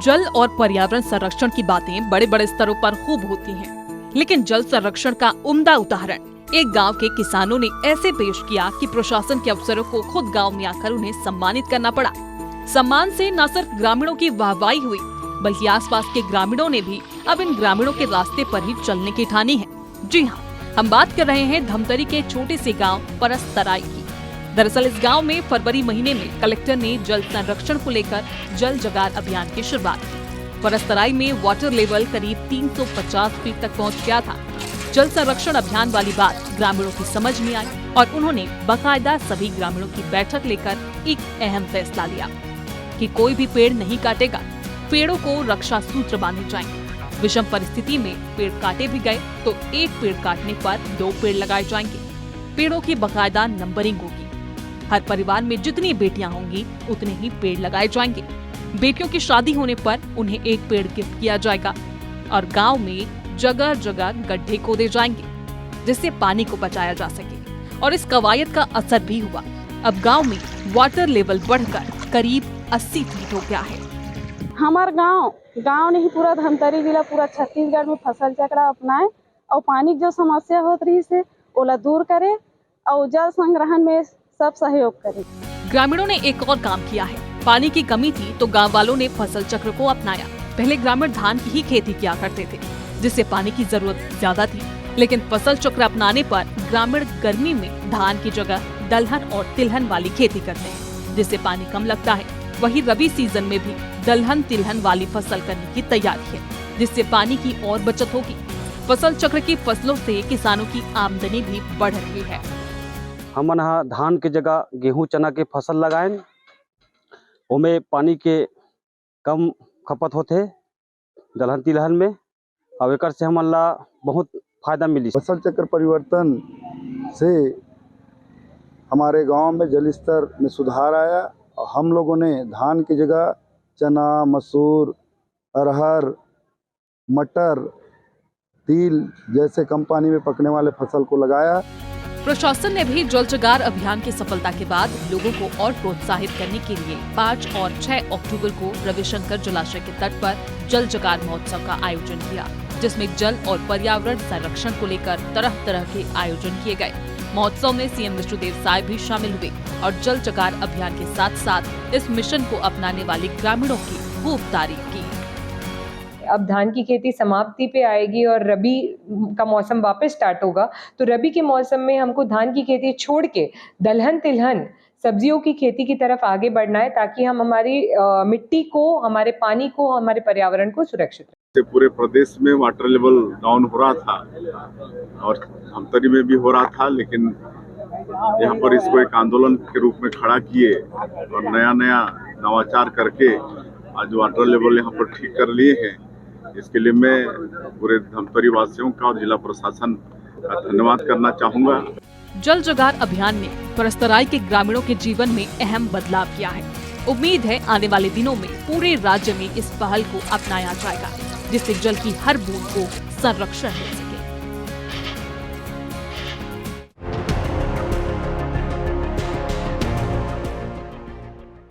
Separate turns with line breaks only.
जल और पर्यावरण संरक्षण की बातें बड़े बड़े स्तरों पर खूब होती हैं, लेकिन जल संरक्षण का उम्दा उदाहरण एक गांव के किसानों ने ऐसे पेश किया कि प्रशासन के अफसरों को खुद गांव में आकर उन्हें सम्मानित करना पड़ा। सम्मान से न सिर्फ ग्रामीणों की वाहवाही हुई, बल्कि आसपास के ग्रामीणों ने भी अब इन ग्रामीणों के रास्ते पर ही चलने की ठानी है। जी हाँ, हम बात कर रहे हैं धमतरी के छोटे से गाँव परसतराई की। दरअसल इस गांव में फरवरी महीने में कलेक्टर ने जल संरक्षण को लेकर जल जगार अभियान की शुरुआत की। परसतराई में वाटर लेवल करीब 350 फीट तक पहुंच गया था। जल संरक्षण अभियान वाली बात ग्रामीणों की समझ में आई और उन्होंने बाकायदा सभी ग्रामीणों की बैठक लेकर एक अहम फैसला लिया कि कोई भी पेड़ नहीं काटेगा, पेड़ों को रक्षा सूत्र बांधे जाएंगे। विषम परिस्थिति में पेड़ काटे भी गए तो एक पेड़ काटने पर 2 पेड़ लगाए जाएंगे। पेड़ों की बाकायदा नंबरिंग होगी। हर परिवार में जितनी बेटियां होंगी उतने ही पेड़ लगाए जाएंगे। बेटियों की शादी होने पर उन्हें एक पेड़ गिफ्ट किया जाएगा और गांव में जगह जगह गड्ढे खोदे जाएंगे जिससे पानी को बचाया जा सके। और इस कवायद का असर भी हुआ। अब गांव में वाटर लेवल बढ़कर करीब 80 फीट हो गया है।
हमार गांव नहीं पूरा धमतरी जिला पूरा छत्तीसगढ़ में फसल चक्र अपनाए और पानी की जो समस्या होत रही से ओला दूर करे और जल संग्रहण में सब सहयोग करे।
ग्रामीणों ने एक और काम किया है। पानी की कमी थी तो गांव वालों ने फसल चक्र को अपनाया। पहले ग्रामीण धान की ही खेती किया करते थे जिससे पानी की जरूरत ज्यादा थी, लेकिन फसल चक्र अपनाने पर ग्रामीण गर्मी में धान की जगह दलहन और तिलहन वाली खेती करते हैं जिससे पानी कम लगता है। वही रबी सीजन में भी दलहन तिलहन वाली फसल करने की तैयारी है जिससे पानी की और बचत होगी। फसल चक्र की फसलों से किसानों की आमदनी भी बढ़ रही है।
हमन हा धान के जगह गेहूं चना के फसल लगाएं, ओमे पानी के कम खपत होते दलहन तिलहन में, और एकर से हमन ला बहुत फायदा मिली।
फसल चक्र परिवर्तन से हमारे गांव में जल स्तर में सुधार आया और हम लोगों ने धान की जगह चना, मसूर, अरहर, मटर, तिल जैसे कम पानी में पकने वाले फसल को लगाया।
प्रशासन ने भी जल जगार अभियान की सफलता के बाद लोगों को और प्रोत्साहित करने के लिए 5 और 6 अक्टूबर को रविशंकर जलाशय के तट पर जल जगार महोत्सव का आयोजन किया, जिसमें जल और पर्यावरण संरक्षण को लेकर तरह तरह के आयोजन किए गए। महोत्सव में सीएम विष्णुदेव साय भी शामिल हुए और जल जगार अभियान के साथ साथ इस मिशन को अपनाने वाले ग्रामीणों की खूब तारीफ की।
अब धान की खेती समाप्ति पे आएगी और रबी का मौसम वापस स्टार्ट होगा, तो रबी के मौसम में हमको धान की खेती छोड़ के दलहन तिलहन सब्जियों की खेती की तरफ आगे बढ़ना है ताकि हम हमारी मिट्टी को, हमारे पानी को, हमारे पर्यावरण को सुरक्षित रखें।
पूरे प्रदेश में वाटर लेवल डाउन हो रहा था और धमतरी में भी हो रहा था, लेकिन यहाँ पर इसको एक आंदोलन के रूप में खड़ा किए और नया नवाचार करके आज वाटर लेवल यहाँ पर ठीक कर लिए हैं। इसके लिए मैं पूरे धमतरी वासियों का और जिला प्रशासन का धन्यवाद करना चाहूँगा।
जल जगार अभियान ने परसतराई के ग्रामीणों के जीवन में अहम बदलाव किया है। उम्मीद है आने वाले दिनों में पूरे राज्य में इस पहल को अपनाया जाएगा जिससे जल की हर बूंद को संरक्षण मिले।